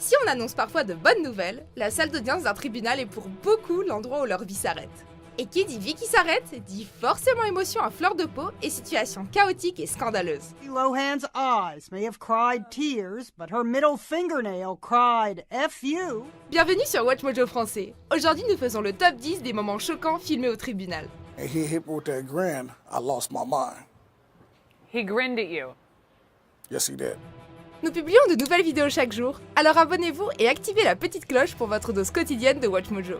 Si on annonce parfois de bonnes nouvelles, la salle d'audience d'un tribunal est pour beaucoup l'endroit où leur vie s'arrête. Et qui dit vie qui s'arrête, dit forcément émotion à fleur de peau et situation chaotique et scandaleuse. Lohan's eyes may have cried tears, but her middle fingernail cried F you. Bienvenue sur Watch Mojo français. Aujourd'hui, nous faisons le top 10 des moments choquants filmés au tribunal. And he hit me with that grin, I lost my mind. He grinned at you. Yes, he did. Nous publions de nouvelles vidéos chaque jour, alors abonnez-vous et activez la petite cloche pour votre dose quotidienne de Watch Mojo.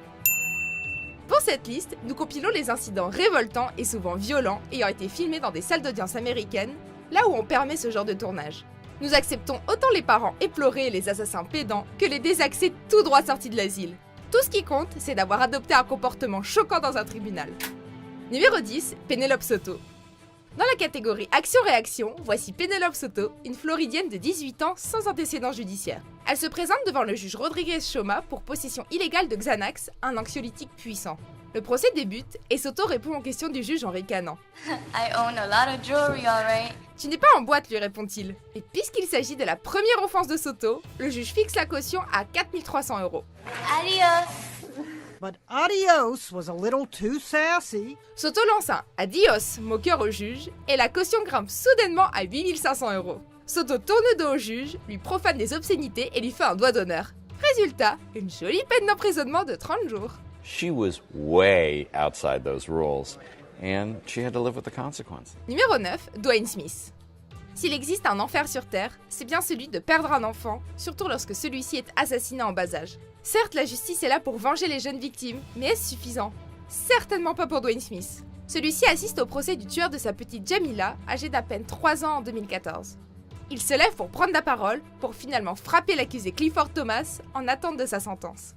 Pour cette liste, nous compilons les incidents révoltants et souvent violents ayant été filmés dans des salles d'audience américaines, là où on permet ce genre de tournage. Nous acceptons autant les parents éplorés et les assassins pédants que les désaxés tout droit sortis de l'asile. Tout ce qui compte, c'est d'avoir adopté un comportement choquant dans un tribunal. Numéro 10, Penelope Soto. Dans la catégorie action-réaction, voici Penelope Soto, une Floridienne de 18 ans sans antécédent judiciaire. Elle se présente devant le juge Rodriguez Choma pour possession illégale de Xanax, un anxiolytique puissant. Le procès débute et Soto répond aux questions du juge en ricanant. I own a lot of jewelry, alright. Tu n'es pas en boîte, lui répond-il. Et puisqu'il s'agit de la première offense de Soto, le juge fixe la caution à 4 300 €. Adios. But adios was a little too sassy. Soto lance un adios moqueur au juge et la caution grimpe soudainement à 8 500 €. Soto tourne le dos au juge, lui profane des obscénités et lui fait un doigt d'honneur. Résultat, une jolie peine d'emprisonnement de 30 jours. She was way outside those rules, and she had to live with the consequences. Numéro 9, Dwayne Smith. S'il existe un enfer sur Terre, c'est bien celui de perdre un enfant, surtout lorsque celui-ci est assassiné en bas âge. Certes, la justice est là pour venger les jeunes victimes, mais est-ce suffisant? Certainement pas pour Dwayne Smith. Celui-ci assiste au procès du tueur de sa petite Jamila, âgée d'à peine 3 ans en 2014. Il se lève pour prendre la parole, pour finalement frapper l'accusé Clifford Thomas en attente de sa sentence.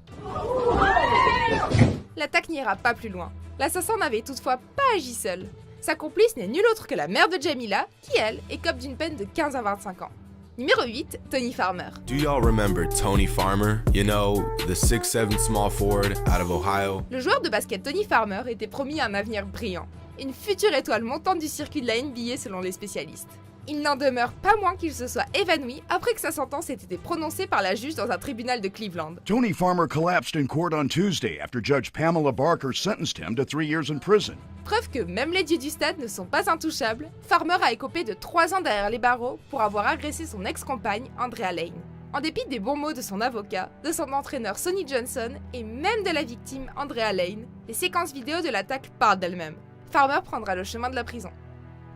L'attaque n'ira pas plus loin. L'assassin n'avait toutefois pas agi seul. Sa complice n'est nulle autre que la mère de Jamila, qui elle, écope d'une peine de 15 à 25 ans. Numéro 8, Tony Farmer. Do y'all remember Tony Farmer? You know, the 6'7" small forward out of Ohio? Le joueur de basket Tony Farmer était promis un avenir brillant. Une future étoile montante du circuit de la NBA selon les spécialistes. Il n'en demeure pas moins qu'il se soit évanoui après que sa sentence ait été prononcée par la juge dans un tribunal de Cleveland. Tony Farmer collapsed in court on Tuesday after Judge Pamela Barker sentenced him to 3 years in prison. Preuve que même les dieux du stade ne sont pas intouchables, Farmer a écopé de 3 ans derrière les barreaux pour avoir agressé son ex-compagne Andrea Lane. En dépit des bons mots de son avocat, de son entraîneur Sonny Johnson et même de la victime Andrea Lane, les séquences vidéo de l'attaque parlent d'elles-mêmes. Farmer prendra le chemin de la prison.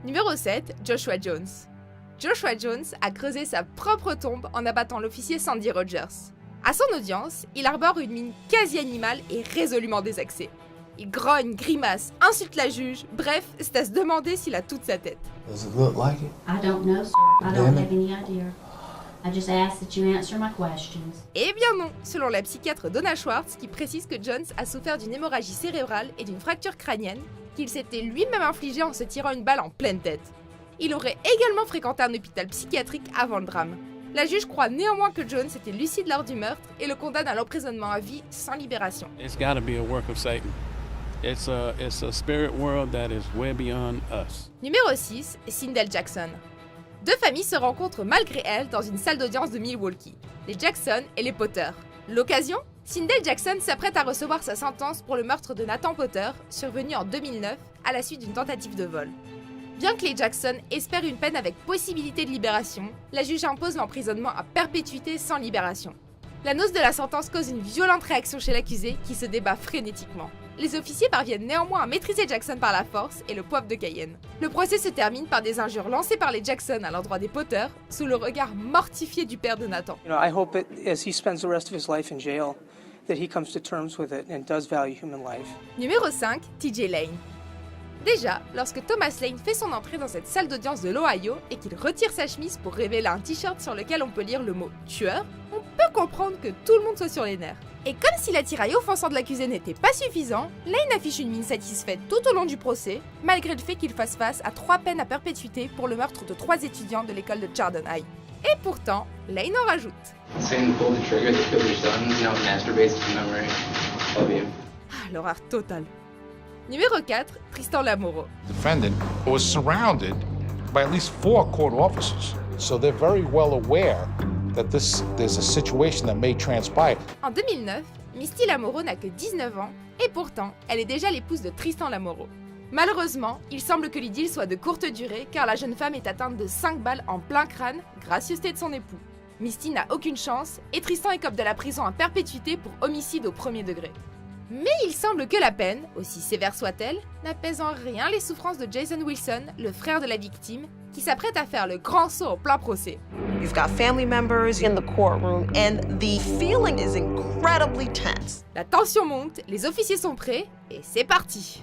Numéro 7, Joshua Jones. Joshua Jones a creusé sa propre tombe en abattant l'officier Sandy Rogers. À son audience, il arbore une mine quasi animale et résolument désaxée. Il grogne, grimace, insulte la juge, bref, c'est à se demander s'il a toute sa tête. Does it look like it? I don't know, sir. I don't have any idea. I just ask that you answer my questions. Eh bien non, selon la psychiatre Donna Schwartz, qui précise que Jones a souffert d'une hémorragie cérébrale et d'une fracture crânienne, qu'il s'était lui-même infligé en se tirant une balle en pleine tête. Il aurait également fréquenté un hôpital psychiatrique avant le drame. La juge croit néanmoins que Jones était lucide lors du meurtre et le condamne à l'emprisonnement à vie sans libération. It's gotta be a work of Satan. It's a spirit world that is way beyond us. Numéro 6, Sindel Jackson. Deux familles se rencontrent malgré elles dans une salle d'audience de Milwaukee, les Jackson et les Potter. L'occasion ? Sindel Jackson s'apprête à recevoir sa sentence pour le meurtre de Nathan Potter, survenu en 2009 à la suite d'une tentative de vol. Bien que les Jackson espèrent une peine avec possibilité de libération, la juge impose l'emprisonnement à perpétuité sans libération. L'annonce de la sentence cause une violente réaction chez l'accusé qui se débat frénétiquement. Les officiers parviennent néanmoins à maîtriser Jackson par la force et le poivre de Cayenne. Le procès se termine par des injures lancées par les Jackson à l'endroit des Potter, sous le regard mortifié du père de Nathan. I hope that as he spends the rest of his life in jail, that he comes to terms with it and does value human life. Numéro 5, TJ Lane. Déjà, lorsque Thomas Lane fait son entrée dans cette salle d'audience de l'Ohio et qu'il retire sa chemise pour révéler un t-shirt sur lequel on peut lire le mot « tueur », on peut comprendre que tout le monde soit sur les nerfs. Et comme si l'attirail offensant de l'accusé n'était pas suffisant, Lane affiche une mine satisfaite tout au long du procès, malgré le fait qu'il fasse face à 3 peines à perpétuité pour le meurtre de 3 étudiants de l'école de Chardon High. Et pourtant, Lane en rajoute. Ah, l'horreur totale. Numéro 4, Tristan Lamoureux. The defendant was surrounded by at least 4 court officers, so they're very well aware that there's a situation that may transpire. En 2009, Misty Lamoureux n'a que 19 ans et pourtant, elle est déjà l'épouse de Tristan Lamoureux. Malheureusement, il semble que l'idylle soit de courte durée car la jeune femme est atteinte de 5 balles en plein crâne, gracieuseté de son époux. Misty n'a aucune chance et Tristan écope de la prison à perpétuité pour homicide au premier degré. Mais il semble que la peine, aussi sévère soit-elle, n'apaise en rien les souffrances de Jason Wilson, le frère de la victime, qui s'apprête à faire le grand saut au plein procès. You've got family members in the courtroom and the feeling is incredibly tense. La tension monte, les officiers sont prêts et c'est parti.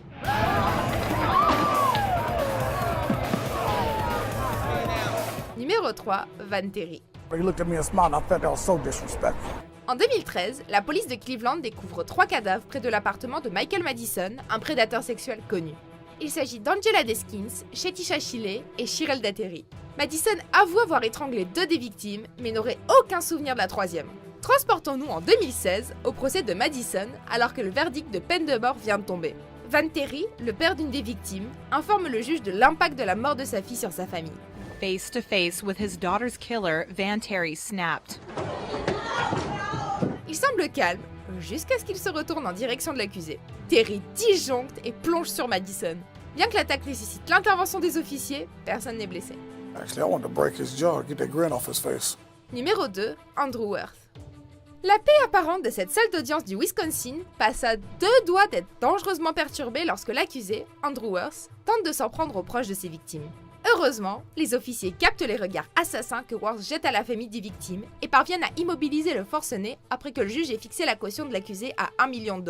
Numéro 3, Van Terry. He looked at me and smiled, and I thought that was so disrespectful. En 2013, la police de Cleveland découvre 3 cadavres près de l'appartement de Michael Madison, un prédateur sexuel connu. Il s'agit d'Angela Deskins, Shetisha Shiley et Shirel Dattery. Madison avoue avoir étranglé 2 des victimes, mais n'aurait aucun souvenir de la 3e. Transportons-nous en 2016 au procès de Madison, alors que le verdict de peine de mort vient de tomber. Van Terry, le père d'une des victimes, informe le juge de l'impact de la mort de sa fille sur sa famille. Face to face with his daughter's killer, Van Terry snapped. Il semble calme, jusqu'à ce qu'il se retourne en direction de l'accusé. Terry disjoncte et plonge sur Madison. Bien que l'attaque nécessite l'intervention des officiers, personne n'est blessé. Actually, I wanted to break his jaw, get that grin off his face. Numéro 2, Andrew Worth. La paix apparente de cette salle d'audience du Wisconsin passe à 2 doigts d'être dangereusement perturbée lorsque l'accusé, Andrew Worth, tente de s'en prendre aux proches de ses victimes. Heureusement, les officiers captent les regards assassins que Worth jette à la famille des victimes et parviennent à immobiliser le forcené après que le juge ait fixé la caution de l'accusé à $1 million.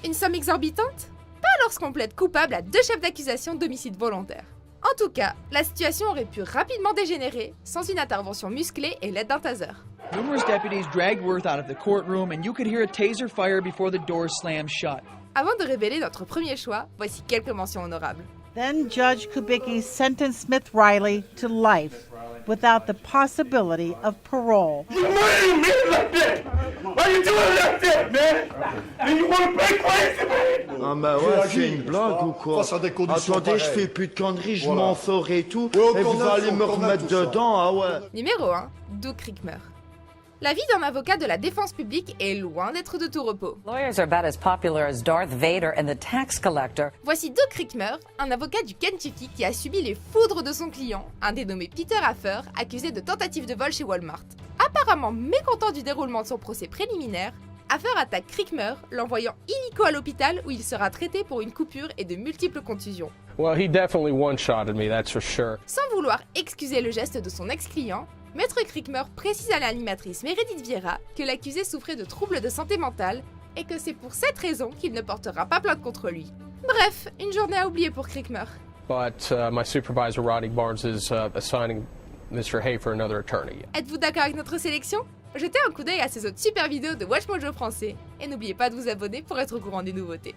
Une somme exorbitante? Pas lorsqu'on plaide coupable à 2 chefs d'accusation d'homicide volontaire. En tout cas, la situation aurait pu rapidement dégénérer sans une intervention musclée et l'aide d'un taser. Numerous deputies dragged Worth out of the courtroom and you could hear a taser fire before the door slammed shut. Avant de révéler notre premier choix, voici quelques mentions honorables. Then Judge Kubicki sentenced Smith Riley to life without the possibility of parole. You murdering me like that? Why you doing it like that, man? And you want to play crazy, man? Ah bah ouais, c'est une blague ou quoi? Attendez, je fais plus de conneries, je m'en ferai et tout, et vous allez me remettre dedans, ah ouais. Numéro 1, Doug Rickmer. La vie d'un avocat de la défense publique est loin d'être de tout repos. Lawyers are about as popular as Darth Vader and the tax collector. Voici Doug Rickmer, un avocat du Kentucky qui a subi les foudres de son client, un dénommé Peter Haffer, accusé de tentative de vol chez Walmart. Apparemment mécontent du déroulement de son procès préliminaire, Haffer attaque Rickmer, l'envoyant illico à l'hôpital où il sera traité pour une coupure et de multiples contusions. Well, he definitely one-shotted me, that's for sure. Sans vouloir excuser le geste de son ex-client, Maître Rickmer précise à l'animatrice Meredith Vieira que l'accusé souffrait de troubles de santé mentale et que c'est pour cette raison qu'il ne portera pas plainte contre lui. Bref, une journée à oublier pour Rickmer. But my supervisor, Roddy Barnes, is assigning Mr. Hafer another attorney. Êtes-vous d'accord avec notre sélection? Jetez un coup d'œil à ces autres super vidéos de WatchMojo français et n'oubliez pas de vous abonner pour être au courant des nouveautés.